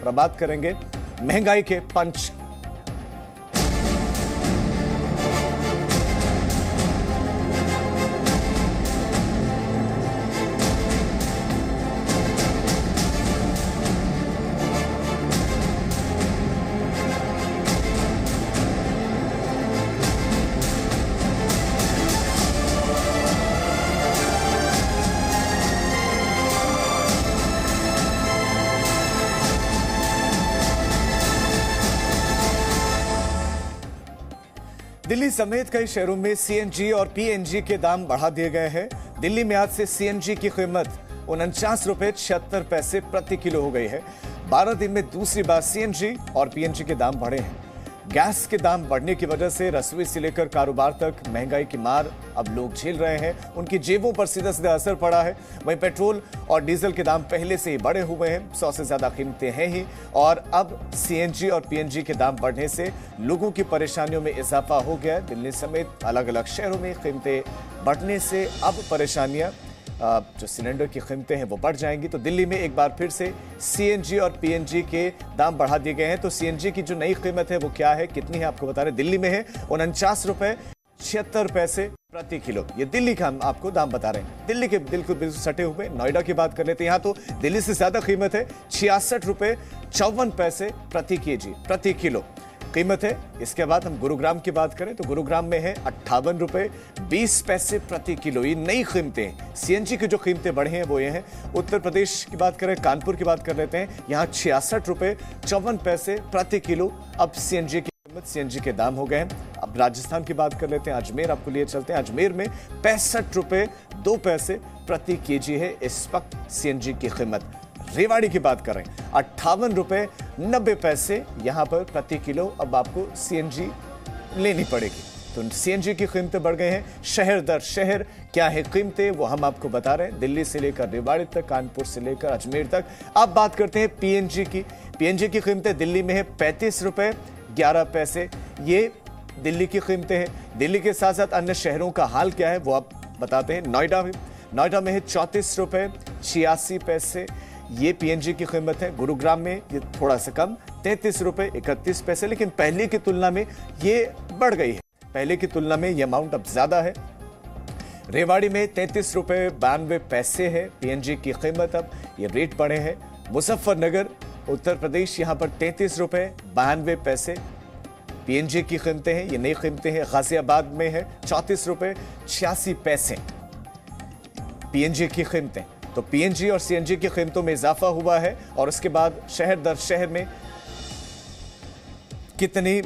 और अब बात करेंगे महंगाई के पंच। दिल्ली समेत कई शहरों में सीएनजी और पीएनजी के दाम बढ़ा दिए गए हैं। दिल्ली में आज से सीएनजी की कीमत 49.76 रुपए प्रति किलो हो गई है। 12 दिन में दूसरी बार सीएनजी और पीएनजी के दाम बढ़े हैं। गैस के दाम बढ़ने की वजह से रसोई से लेकर कारोबार तक महंगाई की मार अब लोग झेल रहे हैं। उनकी जेबों पर सीधा सीधा असर पड़ा है। वहीं पेट्रोल और डीजल के दाम पहले से ही बढ़े हुए हैं, 100 से ज्यादा कीमतें हैं ही, और अब सीएनजी और पीएनजी के दाम बढ़ने से लोगों की परेशानियों में इजाफा हो गया है। दिल्ली समेत अलग अलग शहरों में कीमतें बढ़ने से अब परेशानियां, जो सिलेंडर की कीमतें हैं वो बढ़ जाएंगी। तो दिल्ली में एक बार फिर से सीएनजी और पीएनजी के दाम बढ़ा दिए गए हैं। तो सीएनजी की जो नई कीमत है वो क्या है, कितनी है, आपको बता रहे। दिल्ली में है 49.76 रुपए प्रति किलो। ये दिल्ली का हम आपको दाम बता रहे हैं। दिल्ली के बिल्कुल सटे हुए। नोएडा की बात कर लेते हैं, यहाँ तो दिल्ली से ज्यादा कीमत है, 66.54 रुपए प्रति किलो कीमत है। इसके बाद हम गुरुग्राम की बात करें तो गुरुग्राम में है 58.20 रुपए प्रति किलो। ये नई कीमतें, सीएनजी की जो कीमतें बढ़े हैं वो ये हैं। उत्तर प्रदेश की बात करें, कानपुर की बात कर लेते हैं, यहाँ 66.54 रुपए प्रति किलो अब सीएनजी की कीमत, सीएनजी के दाम हो गए हैं। अब राजस्थान की बात कर लेते हैं, अजमेर आपको लिए चलते हैं। अजमेर में 65.02 प्रति केजी है इस वक्त सीएनजी की कीमत। रेवाड़ी की बात करें, 58.90 यहां पर प्रति किलो अब आपको सीएनजी लेनी पड़ेगी। तो सीएनजी की कीमतें बढ़ गए हैं। शहर दर शहर क्या है कीमतें वो हम आपको बता रहे हैं, दिल्ली से लेकर रेवाड़ी तक, कानपुर से लेकर अजमेर तक। अब बात करते हैं पीएनजी की। पीएनजी की कीमतें दिल्ली में है 35.11 रुपए। ये दिल्ली की कीमतें हैं। दिल्ली के साथ साथ अन्य शहरों का हाल क्या है वो आप बताते हैं। नोएडा में है 34.86 रुपए, ये पीएनजी की कीमत है। गुरुग्राम में ये थोड़ा सा कम, 33.31 रुपए, लेकिन पहले की तुलना में ये बढ़ गई है। पहले की तुलना में ये अमाउंट अब ज्यादा है। रेवाड़ी में 33.92 है पीएनजी की कीमत, अब ये रेट बढ़े हैं। मुजफ्फरनगर उत्तर प्रदेश, यहाँ पर 33.92 पीएनजी की कीमतें हैं, ये नई कीमतें हैं। गाजियाबाद में है 34.86 पीएनजी की कीमतें। तो पीएनजी और सीएनजी की कीमतों में इजाफा हुआ है। और उसके बाद शहर दर शहर में कितनी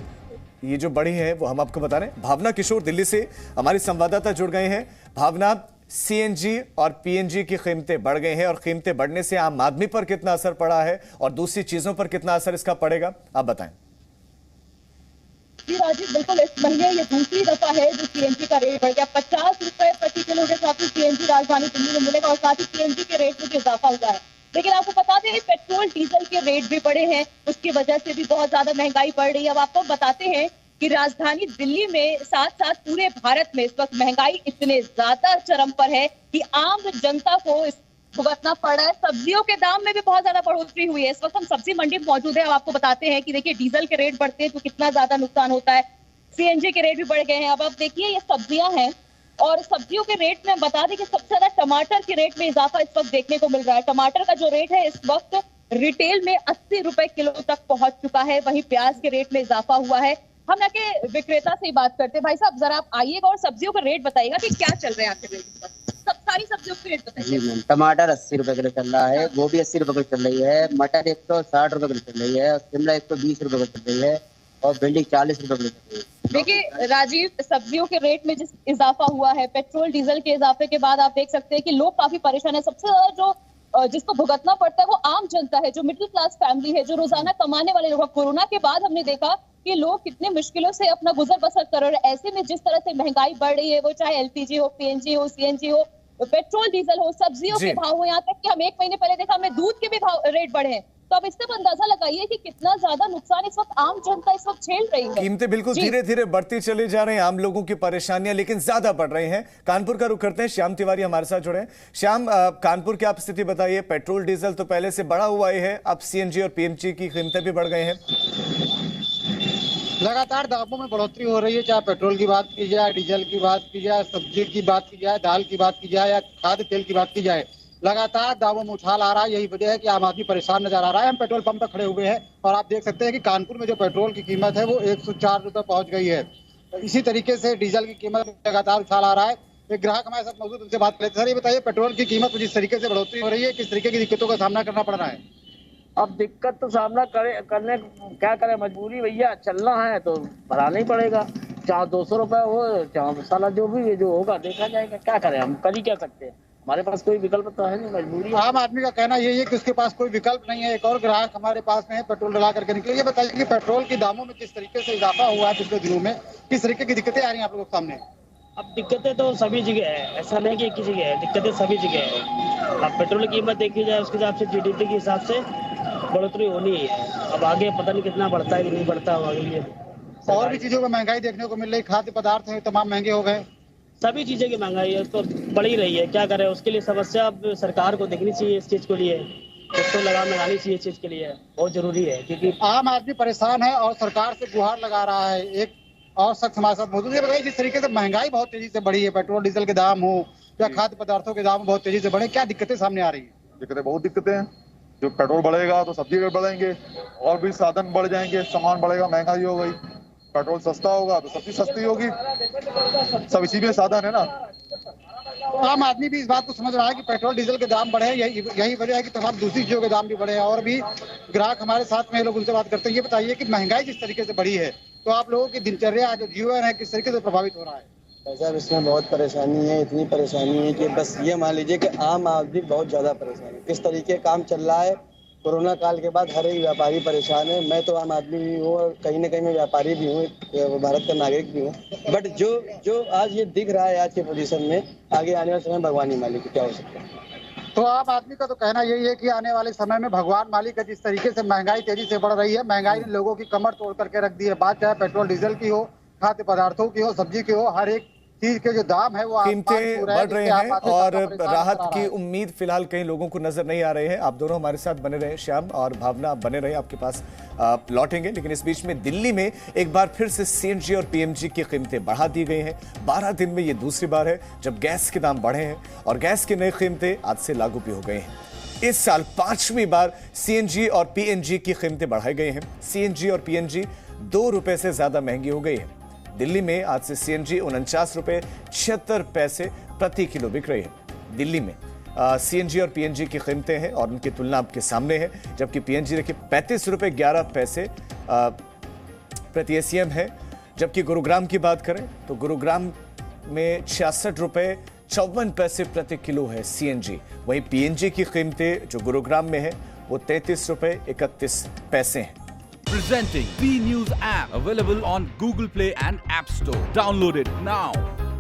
ये जो बढ़ी है वो हम आपको बता रहे हैं। भावना किशोर दिल्ली से हमारी संवाददाता जुड़ गए हैं। भावना, सीएनजी और पीएनजी की कीमतें बढ़ गई हैं और कीमतें बढ़ने से आम आदमी पर कितना असर पड़ा है और दूसरी चीजों पर कितना असर इसका पड़ेगा, आप बताएं। जी राजीव, बिल्कुल इस महीने ये दूसरी दफा है जो सीएनजी का रेट बढ़ गया। 50 रुपए प्रति किलो के साथ ही सीएनजी राजधानी दिल्ली में मिलेगा और साथ ही सीएनजी के रेट में भी इजाफा हुआ है। लेकिन आपको बता दें पेट्रोल डीजल के रेट भी बढ़े हैं, उसकी वजह से भी बहुत ज्यादा महंगाई बढ़ रही है। अब आपको बताते हैं कि राजधानी दिल्ली में साथ साथ पूरे भारत में इस वक्त महंगाई इतने ज्यादा चरम पर है कि आम जनता को भुगतना पड़ रहा है। सब्जियों के दाम में भी बहुत ज्यादा बढ़ोतरी हुई है। इस वक्त हम सब्जी मंडी में मौजूद है। अब आपको बताते हैं कि देखिए डीजल के रेट बढ़ते हैं तो कितना ज्यादा नुकसान होता है। सीएनजी के रेट भी बढ़ गए हैं। अब आप देखिए ये सब्जियां हैं और सब्जियों के रेट में बता दें कि सबसे ज्यादा टमाटर के रेट में इजाफा इस वक्त देखने को मिल रहा है। टमाटर का जो रेट है इस वक्त रिटेल में 80 रुपए किलो तक पहुंच चुका है। वहीं प्याज के रेट में इजाफा हुआ है। हम यहाँ के विक्रेता से ही बात करते हैं। भाई साहब जरा आप आइएगा और सब्जियों का रेट बताइएगा कि क्या चल रहा है आपके रेट पर। सब सारी सब्जियों के रेट बताइए। जी मैम, टमाटर 80 रुपए किलो चल रहा है, गोभी 80 रुपए किलो चल रही है, मटर 160 रुपए किलो चल रही है, शिमला 120 रुपए किलो चल रही है और भिंडी 40 रुपए किलो चल रही है। देखिए राजीव, सब्जियों के रेट में जिस इजाफा हुआ है, पेट्रोल डीजल के इजाफे के बाद आप देख सकते हैं कि लोग काफी परेशान है। सबसे ज्यादा जो जिसको भुगतना पड़ता है वो आम जनता है, जो मिडिल क्लास फैमिली है, जो रोजाना कमाने वाले लोग। कोरोना के बाद हमने देखा कि लोग कितने मुश्किलों से अपना गुजर बसर कर रहे हैं। ऐसे में जिस तरह से महंगाई बढ़ रही है, वो चाहे एलपीजी हो, पीएनजी हो, सीएनजी हो, पेट्रोल डीजल हो, सब्जियों के भाव हो, यहाँ तक कि हम एक महीने पहले देखा हमें दूध के भी भाव रेट बढ़े हैं। तो अब इससे अंदाजा लगाइए कि कितना ज्यादा नुकसान इस वक्त आम जनता इस वक्त झेल रही है। कीमतें बिल्कुल धीरे धीरे बढ़ती चली जा रही हैं, आम लोगों की परेशानियां लेकिन ज्यादा बढ़ रही हैं। कानपुर का रुख करते हैं, श्याम तिवारी हमारे साथ जुड़े हैं। श्याम, कानपुर की आप स्थिति बताइए। पेट्रोल डीजल तो पहले से बढ़ा हुआ ही है, अब सीएनजी और पीएनजी की कीमतें भी बढ़ गई हैं। लगातार दामों में बढ़ोतरी हो रही है, चाहे पेट्रोल की बात की जाए, डीजल की बात की जाए, सब्जी की बात की जाए, दाल की बात की जाए या खाद्य तेल की बात की जाए, लगातार दामों में उछाल आ रहा है। यही वजह है कि आम आदमी परेशान नजर आ रहा है। हम पेट्रोल पंप पर खड़े हुए हैं और आप देख सकते हैं कि कानपुर में जो पेट्रोल की कीमत है वो 104 रुपए पहुंच गई है। इसी तरीके से डीजल की कीमत में लगातार उछाल आ रहा है। एक ग्राहक हमारे साथ मौजूद, उनसे बात करें। सर, ये बताइए, पेट्रोल की कीमत में जिस तरीके से बढ़ोतरी हो रही है, किस तरीके की दिक्कतों का सामना करना पड़ रहा है? अब दिक्कत तो सामना करने क्या करें, मजबूरी भैया, चलना है तो भराना ही पड़ेगा। चाहे 200 रुपए हो, चाहे साला जो भी जो होगा देखा जाएगा। क्या करें, हम कर ही क्या सकते हैं, हमारे पास कोई विकल्प तो है नहीं, मजबूरी है। आम आदमी का कहना यही है कि उसके पास कोई विकल्प नहीं है। एक और ग्राहक हमारे पास में है, पेट्रोल डला करके निकले। ये बताइए कि पेट्रोल के दामों में किस तरीके से इजाफा हुआ है पिछले दिनों में, किस तरीके की दिक्कतें आ रही हैं आप लोगों के सामने? अब दिक्कतें तो सभी जगह है, ऐसा नहीं कि एक ही जगह है, दिक्कतें सभी जगह है। अब पेट्रोल की कीमत देखी जाए उसके हिसाब से जीडीपी के हिसाब से बढ़ोतरी होनी है। अब आगे पता नहीं कितना बढ़ता है कि नहीं बढ़ता है आगे। और भी चीजों में महंगाई देखने को मिल रही, खाद्य पदार्थ है तमाम महंगे हो गए। सभी चीजें की महंगाई है तो बढ़ ही रही है। क्या करें, उसके लिए समस्या अब सरकार को देखनी चाहिए। इस चीज के लिए कुछ तो लगानी चाहिए, इस चीज के लिए बहुत जरूरी है, क्योंकि आम आदमी परेशान है और सरकार से गुहार लगा रहा है। एक और शख्स हमारे साथ मौजूद है। बताइए, जिस तरीके से महंगाई बहुत तेजी से बढ़ी है, पेट्रोल डीजल के दाम हो या खाद्य पदार्थों के दाम बहुत तेजी से बढ़े, क्या दिक्कतें सामने आ रही है? दिक्कतें, बहुत दिक्कतें हैं। जो पेट्रोल बढ़ेगा तो सब्जी रेट बढ़ेंगे और भी साधन बढ़ जाएंगे, सामान बढ़ेगा, महंगाई हो गई। पेट्रोल सस्ता होगा तो सब्जी सस्ती होगी, सब इसी में साधन है ना। आम आदमी भी इस बात को समझ रहा है कि पेट्रोल डीजल के दाम बढ़े, यही वजह है कि तमाम दूसरी चीजों के दाम भी बढ़े हैं। और भी ग्राहक हमारे साथ में, लोग उनसे बात करते हैं। ये बताइए कि महंगाई जिस तरीके से बढ़ी है तो आप लोगों की दिनचर्या, जो जीवन है, किस तरीके से प्रभावित हो रहा है? साहब, इसमें बहुत परेशानी है, इतनी परेशानी है कि बस ये मान लीजिए कि आम आदमी बहुत ज़्यादा परेशान है। इस तरीके काम चल रहा है, कोरोना काल के बाद हर एक व्यापारी परेशान है। मैं तो आम आदमी भी हूँ और कहीं ना कहीं मैं व्यापारी भी हूँ, भारत का नागरिक भी हूँ। बट जो आज ये दिख रहा है आज के पोजीशन में, आगे आने वाले समय भगवान ही मालिक क्या हो सकता है। तो आम आदमी का तो कहना यही है कि आने वाले समय में भगवान मालिक है। जिस तरीके से महंगाई तेजी से बढ़ रही है, महंगाई ने लोगों की कमर तोड़ करके रख दी है। बात चाहे पेट्रोल डीजल की हो, खाद्य पदार्थों की हो, सब्जी की हो, हर एक चीज के जो दाम है वो कीमतें बढ़ रहे हैं और राहत की उम्मीद फिलहाल कई लोगों को नजर नहीं आ रही है। आप दोनों हमारे साथ बने रहे, श्याम और भावना, आप बने रहे, आपके पास लौटेंगे। लेकिन इस बीच में दिल्ली में एक बार फिर से सीएनजी और पीएनजी की कीमतें बढ़ा दी गई हैं। 12 दिन में ये दूसरी बार है जब गैस के दाम बढ़े हैं और गैस की नई कीमतें आज से लागू भी हो गई हैं। इस साल 5वीं बार सीएनजी और पीएनजी की कीमतें बढ़ाई गई हैं। सीएनजी और पीएनजी 2 रुपए से ज्यादा महंगी हो गई है। दिल्ली में आज से सीएनजी 49 रुपए 76 पैसे प्रति किलो बिक रही है। दिल्ली में सीएनजी और पीएनजी की कीमतें हैं और उनकी तुलना आपके सामने है। जबकि पीएनजी देखिए 35 रुपए 11 पैसे प्रति एसीएम है। जबकि गुरुग्राम की बात करें तो गुरुग्राम में 66 रुपए 54 पैसे प्रति किलो है सीएनजी। वहीं पीएनजी की कीमतें जो गुरुग्राम में है वो 33 रुपए 31 पैसे हैं। Presenting B News app, available on Google Play and App Store. Download it now.